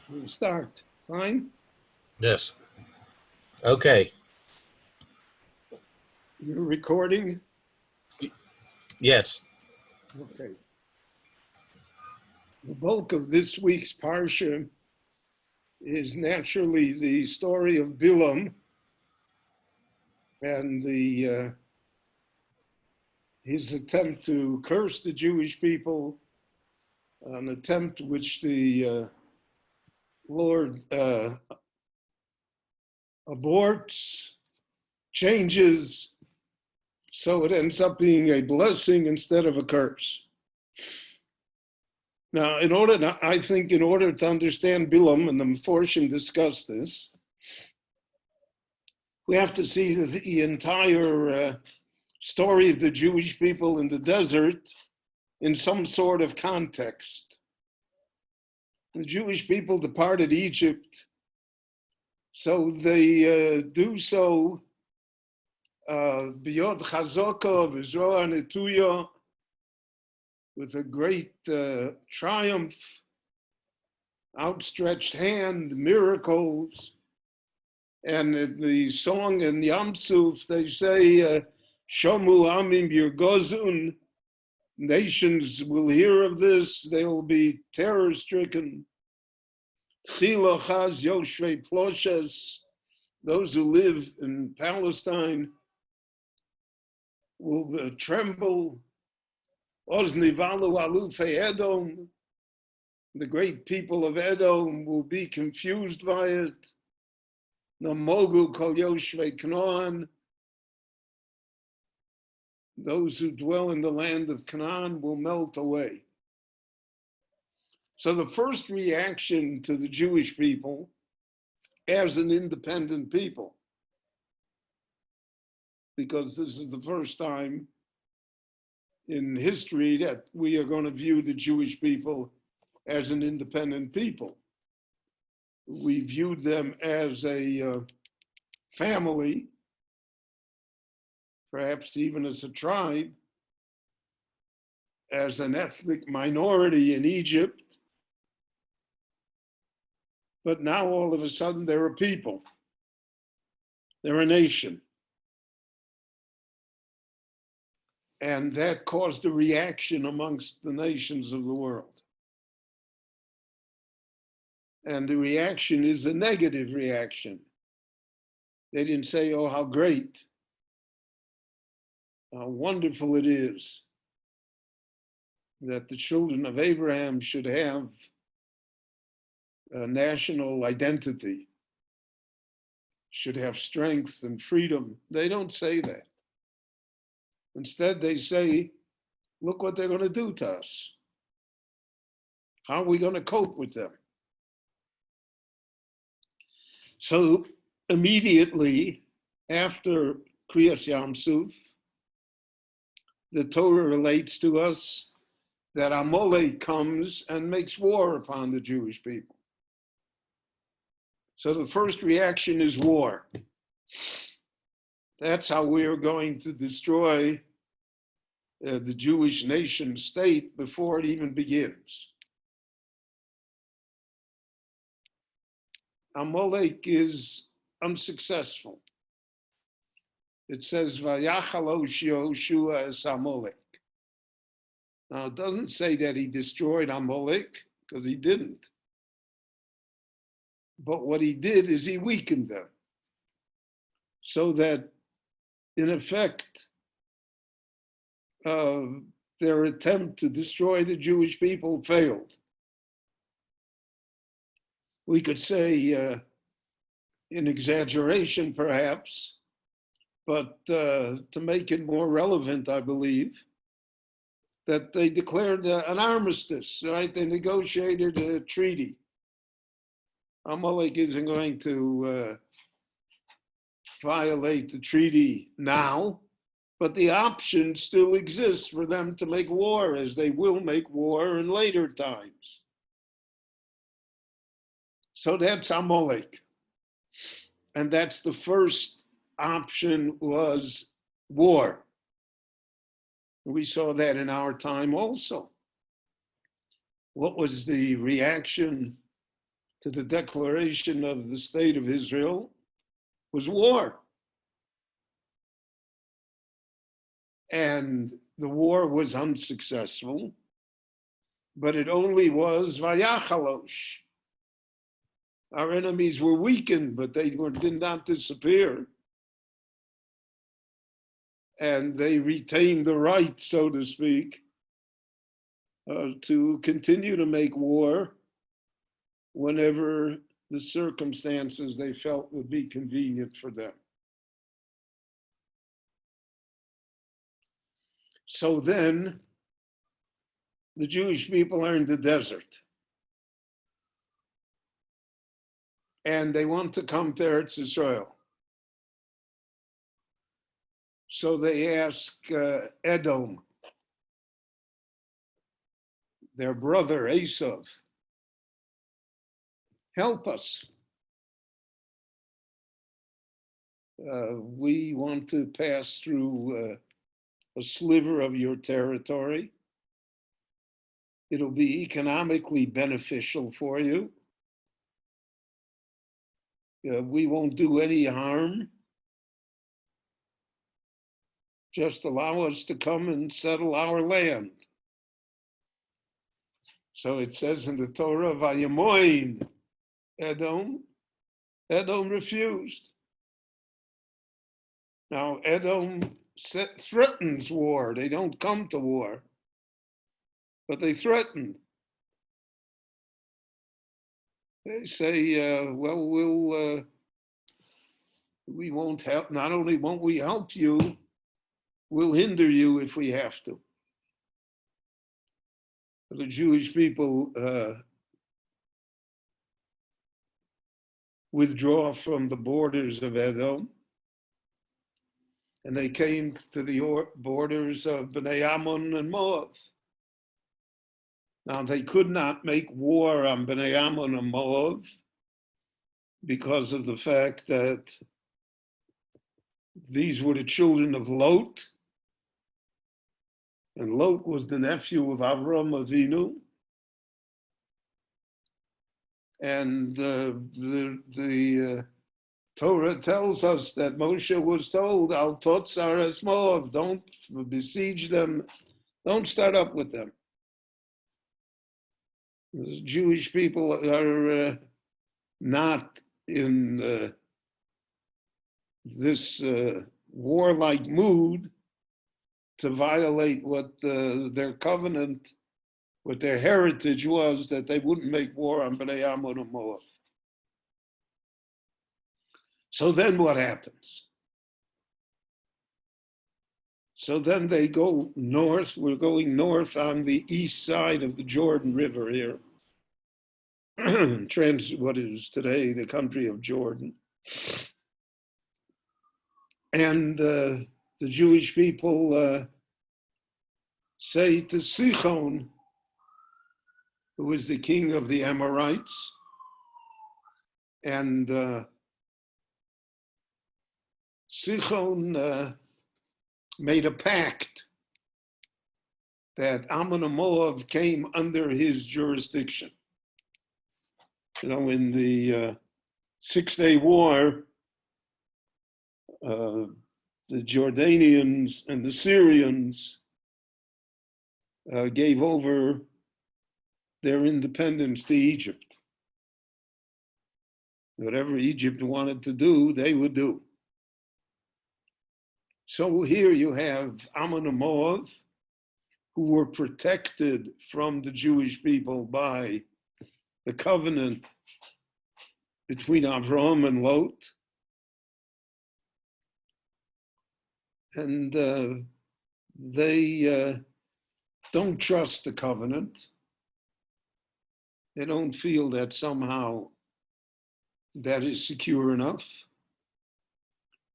We'll start. Fine? Yes. Okay. You're recording? Yes. Okay. The bulk of this week's Parsha is naturally the story of Balaam and his attempt to curse the Jewish people, an attempt which the Lord aborts, changes, so it ends up being a blessing instead of a curse. Now, I think in order to understand Balaam, and the Meforshim discuss this, we have to see the entire story of the Jewish people in the desert in some sort of context. The Jewish people departed Egypt, so they do so biyod chazaka v'zroa netuya, with a great triumph, outstretched hand, miracles. And in the song in Yam Suf, they say, Shomu Amim Yirgozun, nations will hear of this, they will be terror-stricken. Chila Chaz Yoshvei Ploshes, those who live in Palestine will tremble. Ozni Valu Alufei Edom, the great people of Edom will be confused by it. Namogu Kol Yoshvei Canaan, those who dwell in the land of Canaan will melt away. So the first reaction to the Jewish people as an independent people, because this is the first time in history that we are going to view the Jewish people as an independent people. We viewed them as a family, perhaps even as a tribe, as an ethnic minority in Egypt. But now all of a sudden they're a people. They're a nation. And that caused a reaction amongst the nations of the world. And the reaction is a negative reaction. They didn't say, oh, how great, how wonderful it is that the children of Abraham should have a national identity, should have strength and freedom. They don't say that. Instead, they say, look what they're going to do to us. How are we going to cope with them? So immediately after Kriyas Yam Suf, the Torah relates to us that Amalek comes and makes war upon the Jewish people. So the first reaction is war. That's how we are going to destroy the Jewish nation state before it even begins. Amalek is unsuccessful. It says, Vayachalosh Yehoshua es Amalek. Now, it doesn't say that he destroyed Amalek, because he didn't. But what he did is he weakened them, so that, in effect, their attempt to destroy the Jewish people failed. We could say, in exaggeration perhaps, but to make it more relevant, I believe, that they declared an armistice, right? They negotiated a treaty. Amalek isn't going to violate the treaty now, but the option still exists for them to make war, as they will make war in later times. So that's Amalek. And that's the first option, was war. We saw that in our time also. What was the reaction to the declaration of the state of Israel was war. And the war was unsuccessful, but it only was vayachalosh. Our enemies were weakened, but they did not disappear. And they retained the right, so to speak, to continue to make war whenever the circumstances they felt would be convenient for them. So then the Jewish people are in the desert. And they want to come to Eretz Israel. So they ask Edom, their brother Esav, help us. We want to pass through a sliver of your territory. It'll be economically beneficial for you. We won't do any harm. Just allow us to come and settle our land. So it says in the Torah, Vayemoin Edom. Edom refused. Now Edom threatens war. They don't come to war, but they threaten. They say, well, we won't help. Not only won't we help you, we'll hinder you if we have to. The Jewish people withdraw from the borders of Edom, and they came to the borders of Bnei Ammon and Moab. Now, they could not make war on Bnei Ammon and Moab because of the fact that these were the children of Lot, and Lot was the nephew of Avram Avinu. And the Torah tells us that Moshe was told, Al totzar es Moab, don't besiege them, don't start up with them. The Jewish people are not in this warlike mood to violate what their covenant, what their heritage was, that they wouldn't make war on Bnei Ammon and Moab. So then what happens? So then they go north. We're going north on the east side of the Jordan River here. What is today the country of Jordan. And the Jewish people say to Sichon, who was the king of the Amorites, and Sichon made a pact that Ammon and Moab came under his jurisdiction. You know, in the 6-Day War, the Jordanians and the Syrians gave over their independence to Egypt. Whatever Egypt wanted to do, they would do. So here you have Ammon and Moab, who were protected from the Jewish people by the covenant between Avraham and Lot. And they don't trust the covenant. They don't feel that somehow that is secure enough.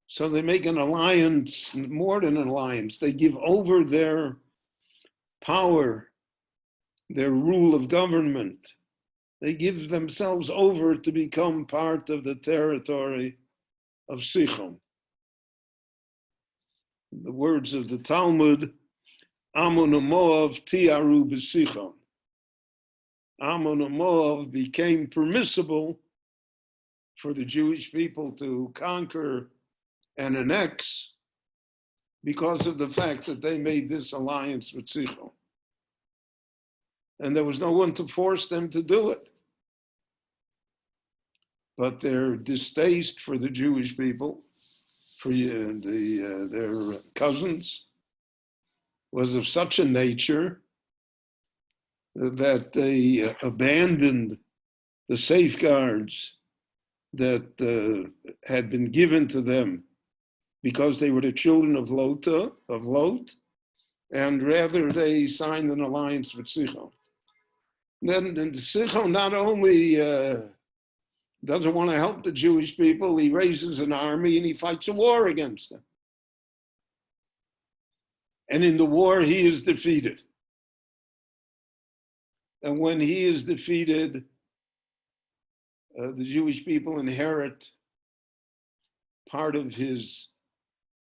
So they make an alliance, more than an alliance. They give over their power, their rule of government. They give themselves over to become part of the territory of Sichon. In the words of the Talmud, Ammon and Moab tiaru b'Sichon. Ammon and Moab became permissible for the Jewish people to conquer and annex because of the fact that they made this alliance with Sichon. And there was no one to force them to do it. But their distaste for the Jewish people, for their cousins, was of such a nature that they abandoned the safeguards that had been given to them because they were the children of Lot, and rather they signed an alliance with Sichon. Then Sichon not only doesn't want to help the Jewish people, he raises an army and he fights a war against them. And in the war, he is defeated. And when he is defeated, the Jewish people inherit part of his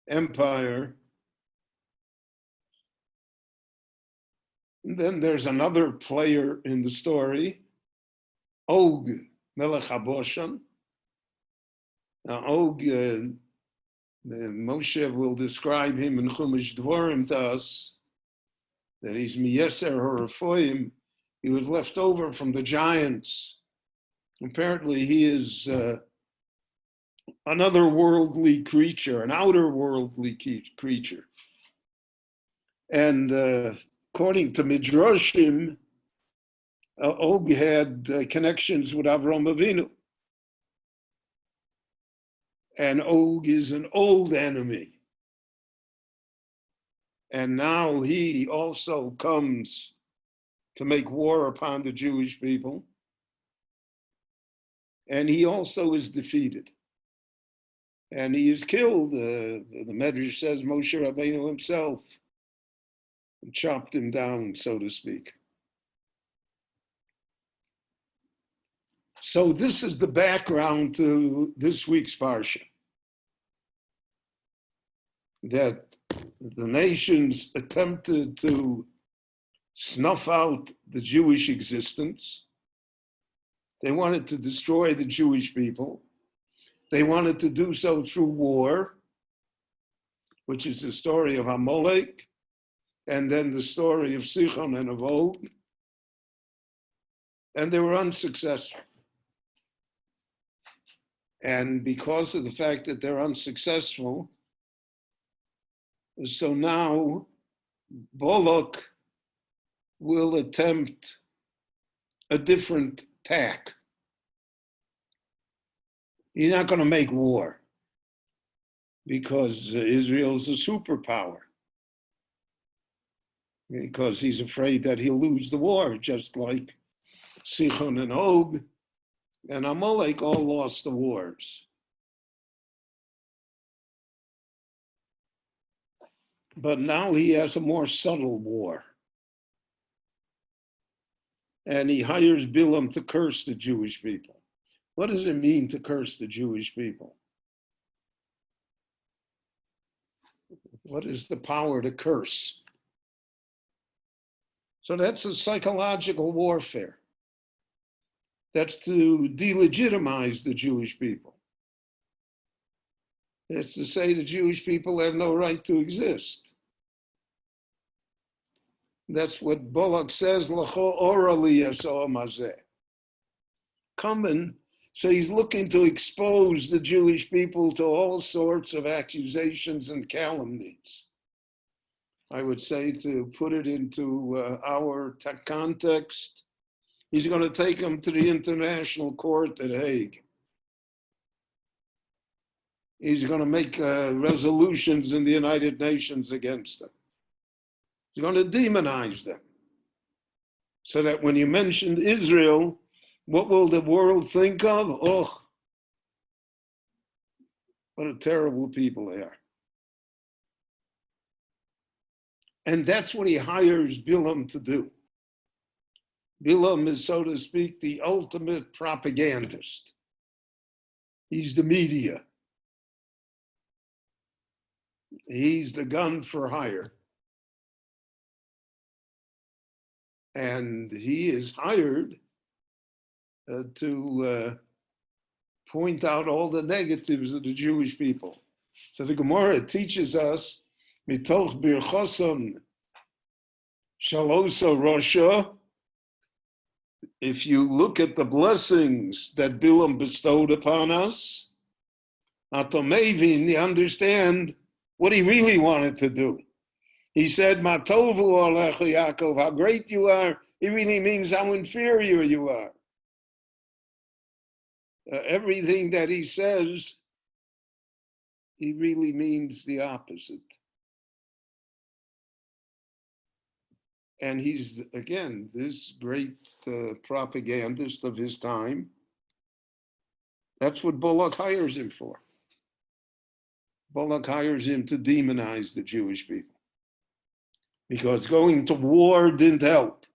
empire. And then there's another player in the story, Og, Melech HaBoshan. Now, Og, Moshe will describe him in Chumash Dvorim to us, that he's Miyeser HaRafoim. He was left over from the giants. Apparently, he is another worldly creature, an outer worldly creature. And according to Midrashim, Og had connections with Avram Avinu. And Og is an old enemy. And now he also comes to make war upon the Jewish people. And he also is defeated. And he is killed. The Medrash says Moshe Rabbeinu himself chopped him down, so to speak. So this is the background to this week's Parsha. That the nations attempted to snuff out the Jewish existence. They wanted to destroy the Jewish people. They wanted to do so through war, which is the story of Amalek, and then the story of Sichon and of Og. And they were unsuccessful. And because of the fact that they're unsuccessful, so now Balak will attempt a different tack. He's not going to make war because Israel is a superpower. Because he's afraid that he'll lose the war, just like Sichon and Og and Amalek all lost the wars. But now he has a more subtle war. And he hires Balaam to curse the Jewish people. What does it mean to curse the Jewish people? What is the power to curse? So that's a psychological warfare. That's to delegitimize the Jewish people. It's to say the Jewish people have no right to exist. That's what Balak says, L'cho ora li yaso mazeh. Come in. So he's looking to expose the Jewish people to all sorts of accusations and calumnies. I would say, to put it into our context, he's going to take them to the International Court at Hague. He's going to make resolutions in the United Nations against them. He's going to demonize them. So that when you mention Israel, what will the world think of? Oh, what a terrible people they are. And that's what he hires Balaam to do. Balaam is, so to speak, the ultimate propagandist. He's the media. He's the gun for hire. And he is hired to point out all the negatives of the Jewish people. So the Gemara teaches us, mitoch birchoson shalosa rosha. If you look at the blessings that Balaam bestowed upon us, Atomevin, you understand what he really wanted to do. He said, Matovu Alecha Yaakov, how great you are. It really means how inferior you are. Everything that he says, he really means the opposite. And he's, again, this great propagandist of his time. That's what Balak hires him for. Balak hires him to demonize the Jewish people. Because going to war didn't help.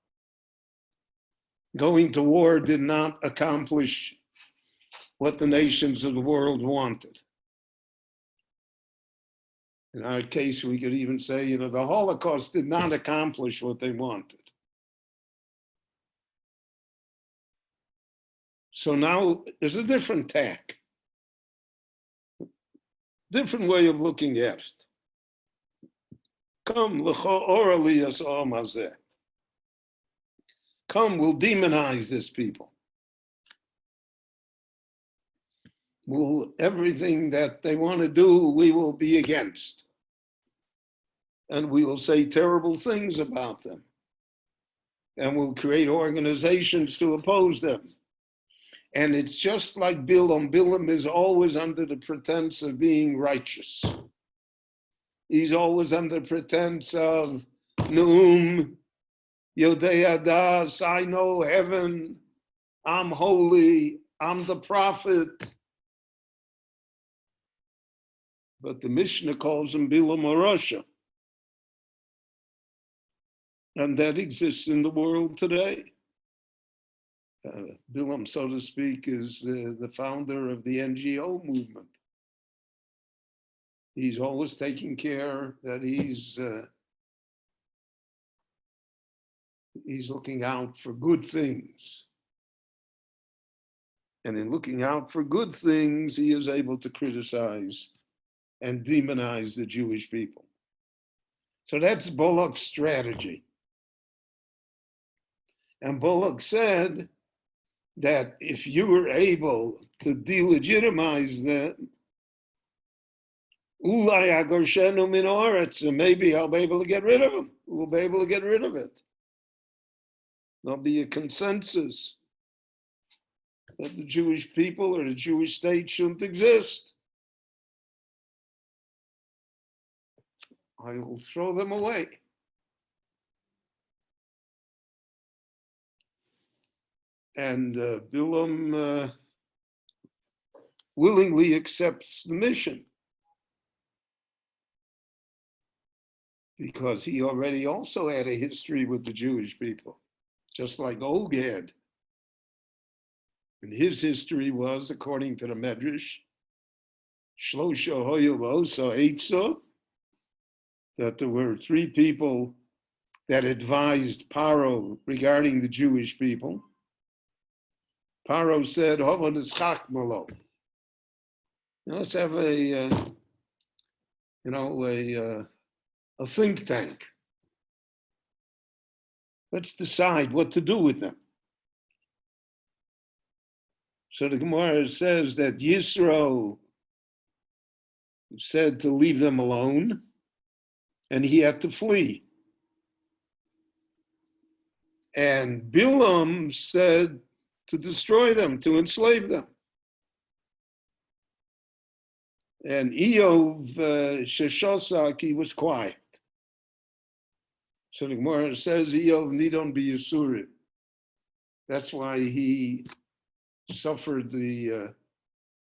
Going to war did not accomplish what the nations of the world wanted. In our case, we could even say, the Holocaust did not accomplish what they wanted. So now there's a different tack, different way of looking at it. Come, come, we'll demonize this people. Everything that they want to do, we will be against. And we will say terrible things about them. And we'll create organizations to oppose them. And it's just like Balaam. Balaam is always under the pretense of being righteous. He's always under pretense of Neum, Yodei Adas, I know heaven, I'm holy, I'm the prophet. But the Mishnah calls him Balaam Rasha. And that exists in the world today. Balaam, so to speak, is the founder of the NGO movement. He's always taking care that he's looking out for good things. And in looking out for good things, he is able to criticize and demonize the Jewish people. So that's Balak's strategy. And Balak said that if you were able to delegitimize that, Ulai agorshenu min haaretz, and maybe I'll be able to get rid of him. We'll be able to get rid of it. There'll be a consensus that the Jewish people or the Jewish state shouldn't exist. I will throw them away. And Balaam willingly accepts the mission because he already also had a history with the Jewish people, just like Og had. And his history was, according to the Medrash, Shlosha Hoyu V'osa Eitzah, that there were three people that advised Paro regarding the Jewish people. Paro said, "Hova nischach malo." Let's have a think tank. Let's decide what to do with them. So the Gemara says that Yisro said to leave them alone, and he had to flee. And Balaam said to destroy them, to enslave them. And Eov Sheshosak, he was quiet. So the Gemara says Eov nidon b'yisurim. That's why he suffered the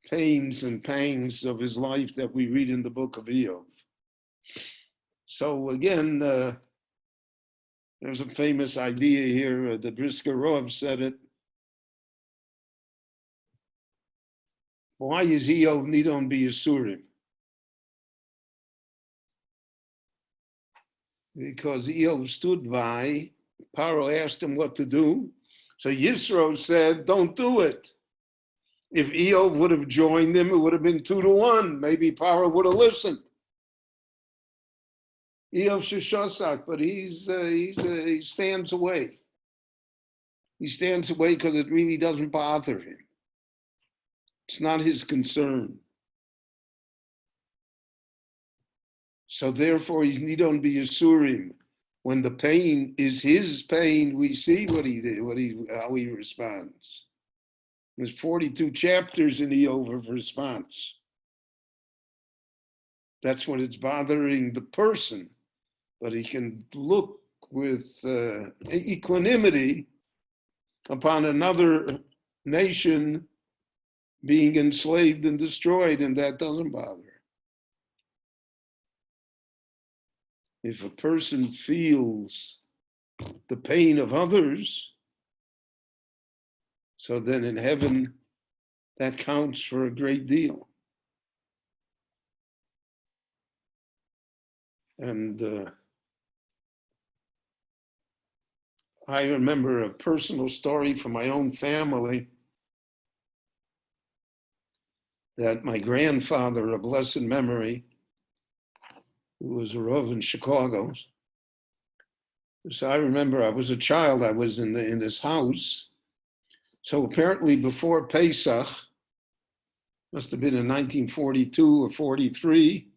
pains and pangs of his life that we read in the book of Eov. So again, there's a famous idea here. The Brisker Rov said it. Why is Eov nidon b'yisurim? Because Eov stood by Paro asked him what to do. So Yisro said, don't do it. If Eov would have joined him, it would have been 2-1. Maybe Paro would have listened. Eov Sheshosak, but he stands away. He stands away because it really doesn't bother him. It's not his concern. So therefore, he don't be Yisurim. When the pain is his pain, we see what he did, how he responds. There's 42 chapters in Eov of response. That's when it's bothering the person, but he can look with equanimity upon another nation being enslaved and destroyed, and that doesn't bother. If a person feels the pain of others, so then in heaven, that counts for a great deal. And I remember a personal story from my own family that my grandfather, of blessed memory, who was a Rav in Chicago. So I remember I was a child, I was in this house. So apparently before Pesach, must have been in 1942 or 43,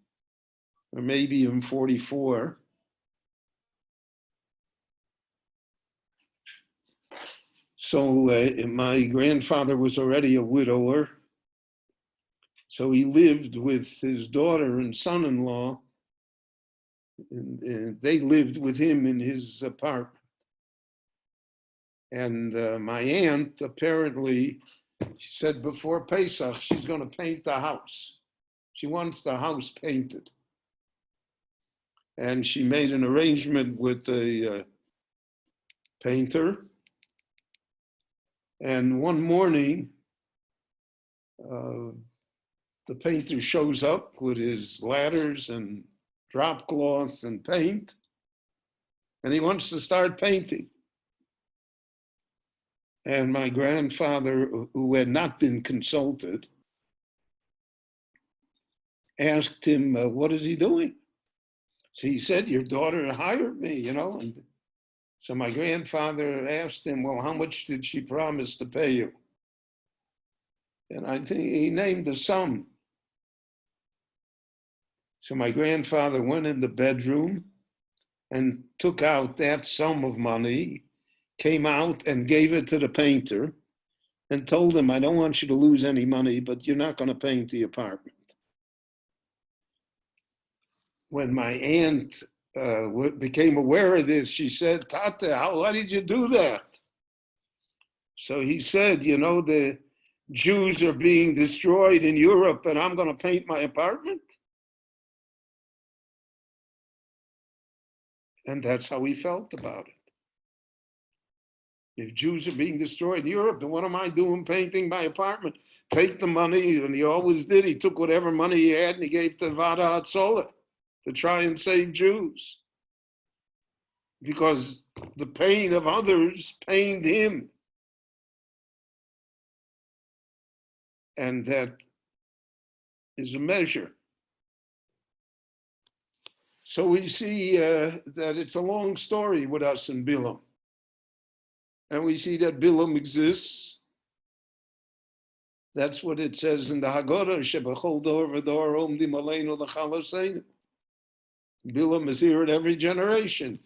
or maybe even 44. So my grandfather was already a widower. So he lived with his daughter and son-in-law, and they lived with him in his apartment. And my aunt, apparently, she said before Pesach, she's going to paint the house. She wants the house painted. And she made an arrangement with a painter. And one morning, the painter shows up with his ladders and drop cloths and paint, and he wants to start painting. And my grandfather, who had not been consulted, asked him, what is he doing? So he said, your daughter hired me, And so my grandfather asked him, well, how much did she promise to pay you? And I think he named the sum. So my grandfather went in the bedroom and took out that sum of money, came out and gave it to the painter and told him, I don't want you to lose any money, but you're not going to paint the apartment. When my aunt became aware of this, she said, Tate, why did you do that? So he said, the Jews are being destroyed in Europe and I'm going to paint my apartment. And that's how he felt about it. If Jews are being destroyed in Europe, then what am I doing painting my apartment? Take the money, and he always did. He took whatever money he had and he gave to Vada Hatzolah to try and save Jews. Because the pain of others pained him. And that is a measure. So we see that it's a long story with us and Balaam. And we see that Balaam exists. That's what it says in the Haggadah, Shebechol dor v'dor omdim aleinu l'chaloseinu. Balaam is here at every generation.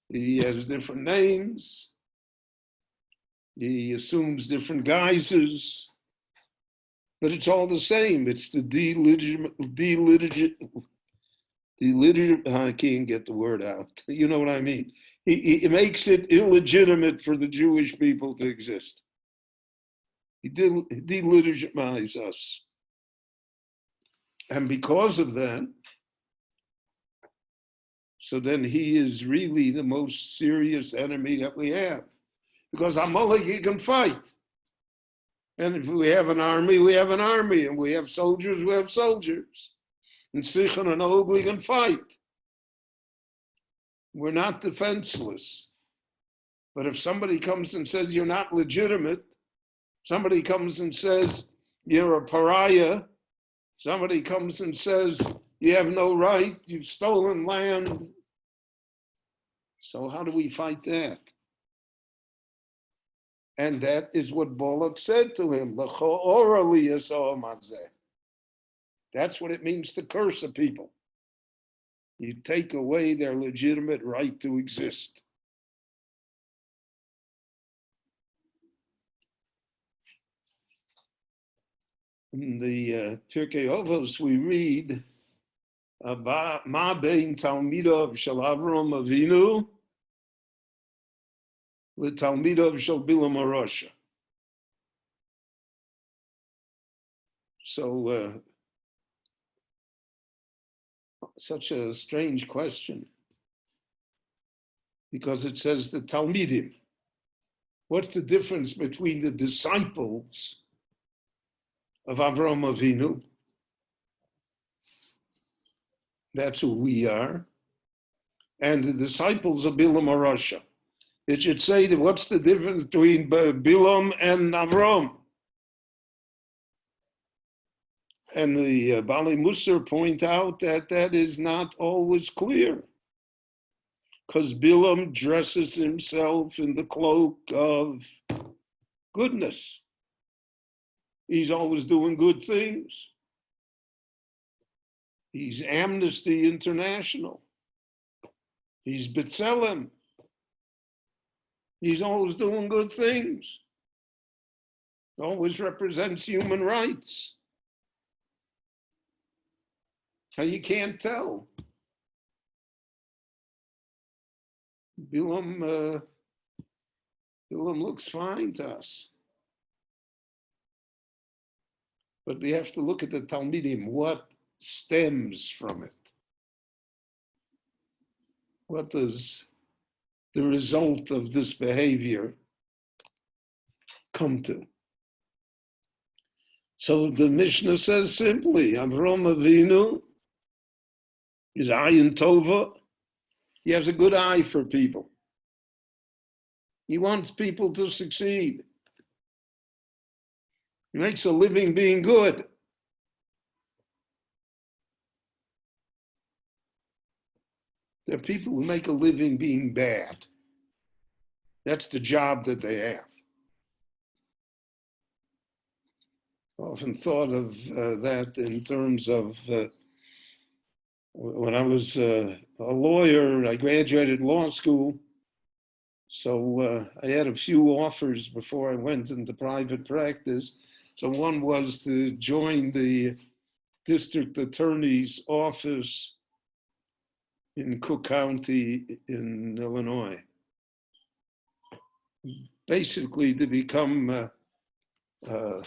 He has different names. He assumes different guises. But it's all the same. It's the I can't get the word out. You know what I mean? He makes it illegitimate for the Jewish people to exist. He delegitimizes us. And because of that, so then he is really the most serious enemy that we have. Because Amalek, he can fight. And if we have an army, we have an army. And we have soldiers, we have soldiers. In Sichon and Og, we can fight. We're not defenseless. But if somebody comes and says you're not legitimate, somebody comes and says you're a pariah, somebody comes and says you have no right, you've stolen land. So how do we fight that? And that is what Balak said to him. That's what it means to curse a people. You take away their legitimate right to exist. In the Pirkei Avos, we read about Ma bein Talmidav shel Avram Avinu leTalmidav shel Balaam Arosha. So, such a strange question, because it says the Talmidim. What's the difference between the disciples of Avram Avinu? That's who we are. And the disciples of Balaam Arosha. It should say that what's the difference between Balaam and Avram? And the Bali Musar point out that that is not always clear, because Balaam dresses himself in the cloak of goodness. He's always doing good things. He's Amnesty International. He's B'Tselem. He's always doing good things. Always represents human rights. How you can't tell. Balaam looks fine to us. But we have to look at the Talmidim, what stems from it? What does the result of this behavior come to? So the Mishnah says simply, Avram Avinu is Ayin Tova. He has a good eye for people. He wants people to succeed. He makes a living being good. There are people who make a living being bad. That's the job that they have. I often thought of that in terms of when I was a lawyer. I graduated law school, so I had a few offers before I went into private practice. So one was to join the district attorney's office in Cook County in Illinois. Basically to become a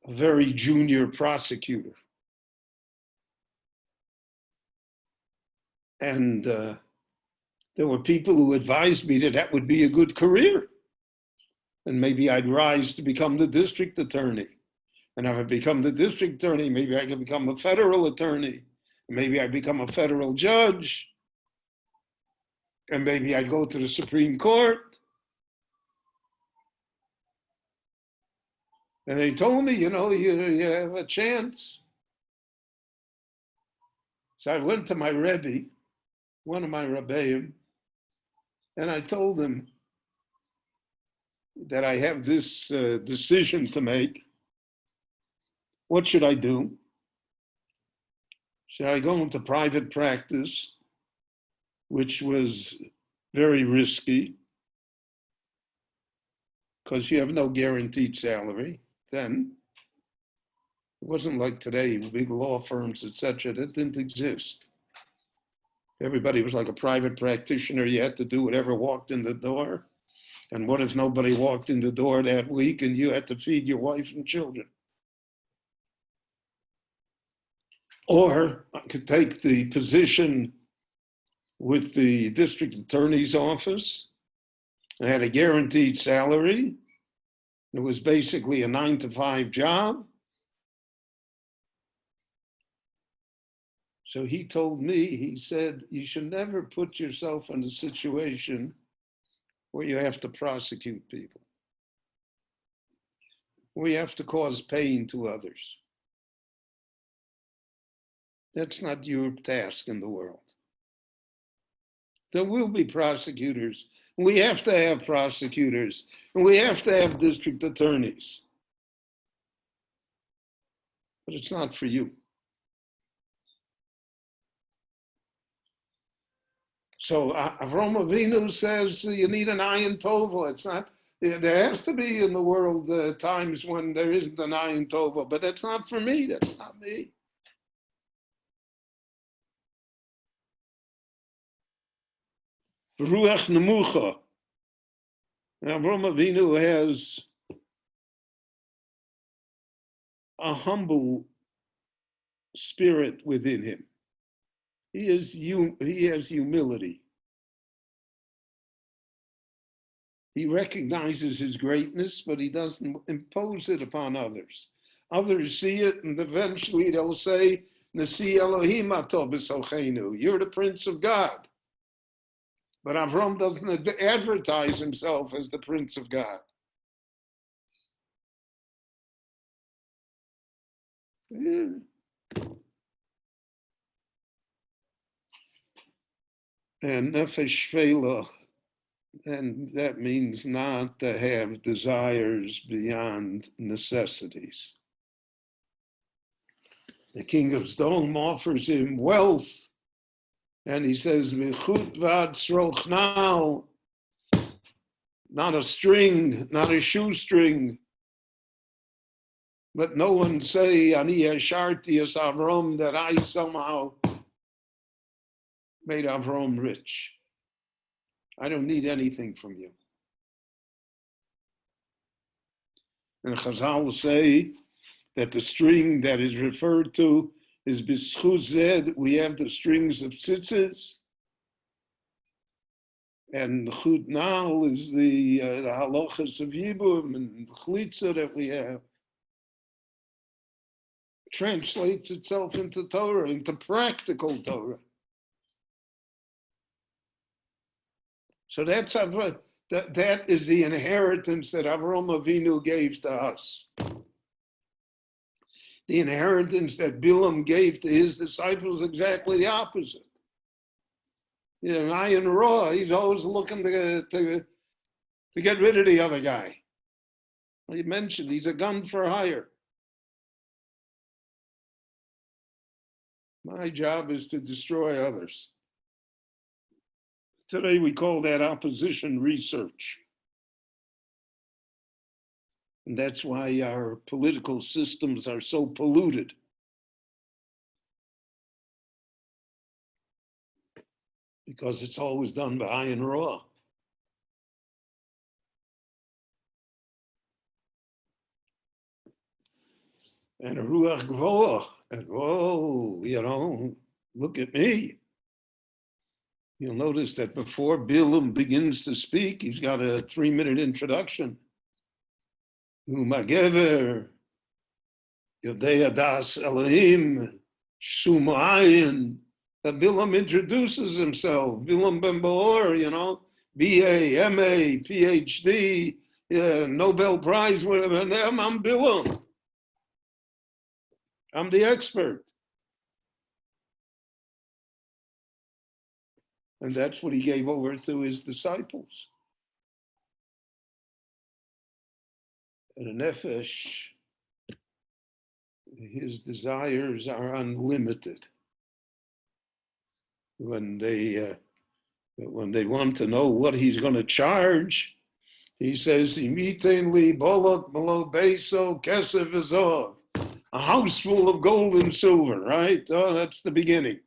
very junior prosecutor. And there were people who advised me that that would be a good career. And maybe I'd rise to become the district attorney. And if I become the district attorney, maybe I could become a federal attorney. Maybe I'd become a federal judge. And maybe I'd go to the Supreme Court. And they told me, you have a chance. So I went to my Rebbe, one of my Rebbeim, and I told him that I have this decision to make. What should I do? Should I go into private practice, which was very risky, because you have no guaranteed salary then? It wasn't like today, big law firms, etc. That didn't exist. Everybody was like a private practitioner. You had to do whatever walked in the door. And what if nobody walked in the door that week and you had to feed your wife and children? Or I could take the position with the district attorney's office. I had a guaranteed salary. It was basically a 9-to-5 job. So he told me, he said, you should never put yourself in a situation where you have to prosecute people, where you have to cause pain to others. That's not your task in the world. There will be prosecutors. We have to have prosecutors, and we have to have district attorneys. But it's not for you. So Avraham Avinu says you need an ayin tova. It's not. There has to be in the world times when there isn't an ayin tova, but that's not for me. That's not me. Ruach nemucha. Avraham Avinu has a humble spirit within him. He has humility. He recognizes his greatness, but he doesn't impose it upon others. Others see it, and eventually they'll say, Nasi Elohim ato b'sochenu. You're the Prince of God. But Avram doesn't advertise himself as the Prince of God. Yeah. And nefesh shvela, and that means not to have desires beyond necessities. The king of Sodom offers him wealth, and he says, "Michut vad srochnal," not a string, not a shoestring. Let no one say, "Ani yasharti es Avram," that I somehow made Avram rich. I don't need anything from you. And Chazal say that the string that is referred to is b'schus zed. We have the strings of tzitzis, and chut nal is the halachas of yibum and chlitza that we have. Translates itself into Torah, into practical Torah. So that is the inheritance that Avraham Avinu gave to us. The inheritance that Balaam gave to his disciples is exactly the opposite. You know, ayin raw, he's always looking to get rid of the other guy. Well, you mentioned he's a gun for hire. My job is to destroy others. Today we call that opposition research. And that's why our political systems are so polluted. Because it's always done by ayin raw. And a ruach gvoah, and whoa, you know, look at me. You'll notice that before Balaam begins to speak, he's got a 3-minute introduction. Umagever, Yodei Adas Elohim, Shumayin. Balaam introduces himself. Balaam ben Beor, you know, BA, MA, PhD, Nobel Prize winner. And I'm Balaam. I'm the expert. And that's what he gave over to his disciples. And a nefesh, his desires are unlimited. When they want to know what he's going to charge, he says, "Imiten li Balak below beso kesef v'zov," a house full of gold and silver. Right? Oh, that's the beginning.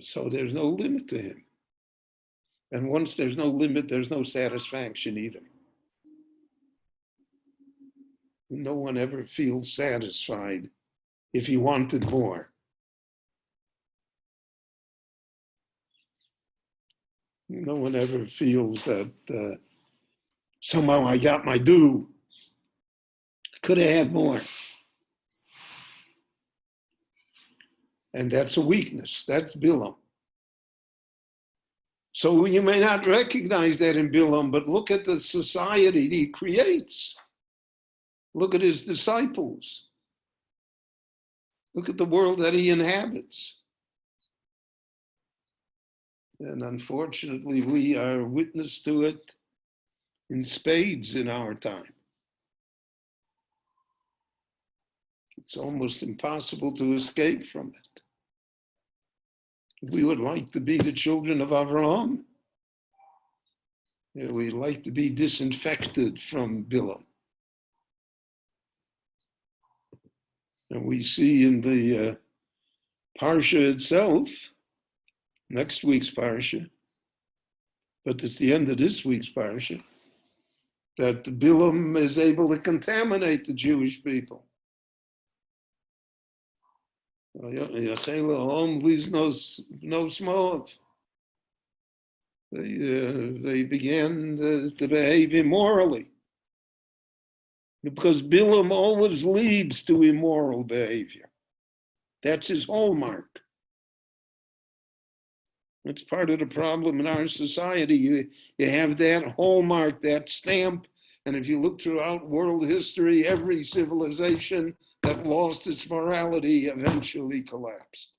So there's no limit to him. And once there's no limit, there's no satisfaction either. No one ever feels satisfied if he wanted more. No one ever feels that somehow I got my due. Could have had more. And that's a weakness. That's Balaam. So you may not recognize that in Balaam, but look at the society he creates. Look at his disciples. Look at the world that he inhabits. And unfortunately, we are witness to it in spades in our time. It's almost impossible to escape from it. We would like to be the children of Avraham. We'd like to be disinfected from Balaam. And we see in the Parsha itself, next week's Parsha, but it's the end of this week's Parsha, that Balaam is able to contaminate the Jewish people. No smoke. They began to behave immorally, because Balaam always leads to immoral behavior. That's his hallmark. It's part of the problem in our society. You have that hallmark, that stamp, and if you look throughout world history, every civilization that lost its morality eventually collapsed.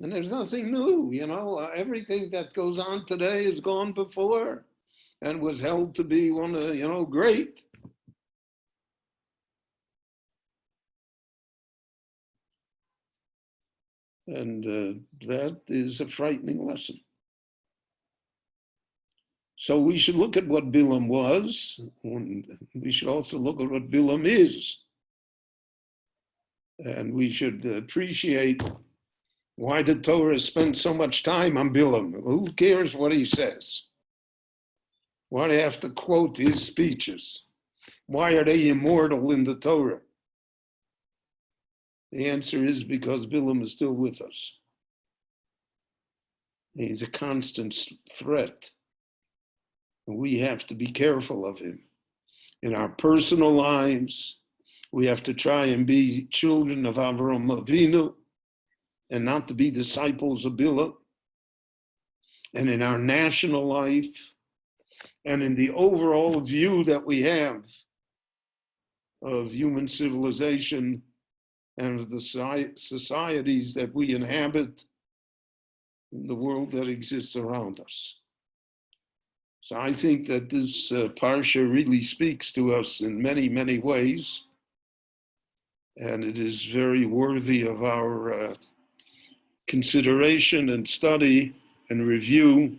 And there's nothing new, everything that goes on today has gone before and was held to be one of, great. And that is a frightening lesson. So we should look at what Balaam was. We should also look at what Balaam is. And we should appreciate why the Torah spent so much time on Balaam. Who cares what he says? Why do they have to quote his speeches? Why are they immortal in the Torah? The answer is because Balaam is still with us. He's a constant threat. We have to be careful of him. In our personal lives, we have to try and be children of Avraham Avinu and not to be disciples of Balaam. And in our national life and in the overall view that we have of human civilization and of the societies that we inhabit in the world that exists around us. So I think that this Parsha really speaks to us in many, many ways. And it is very worthy of our consideration and study and review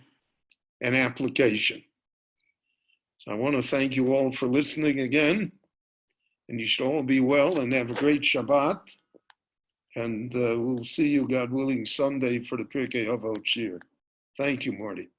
and application. So I want to thank you all for listening again. And you should all be well and have a great Shabbat. And we'll see you, God willing, Sunday for the Pirkei Avot shiur. Thank you, Marty.